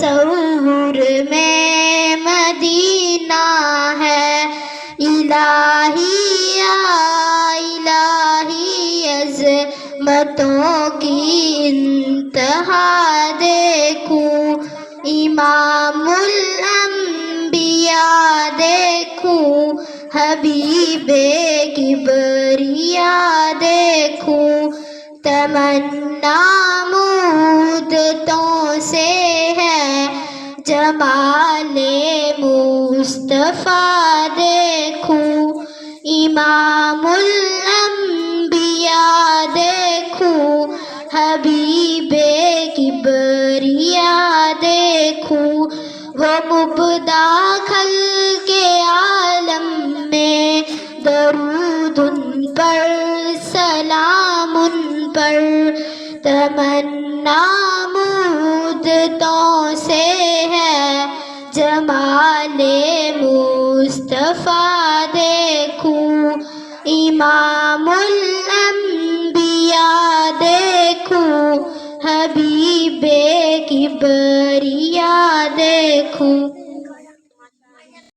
تصور میں مدینہ ہے۔ الہی یا الہی عظمتوں کی انتہا دیکھوں، امام الانبیاء دیکھوں، حبیب کبریا دیکھوں۔ تمنا مدتوں سے ہے جمال مصطفیٰ دیکھوں، امام الانبیاء دیکھوں، حبیب کبریا دیکھوں۔ وہ مبدع خلق عالم میں درود ان پر، سلام ان پر، تمنا مدتوں سے ہے جمال مصطفیٰ دیکھوں، امام الانبیاء دیکھوں، حبیب کبریا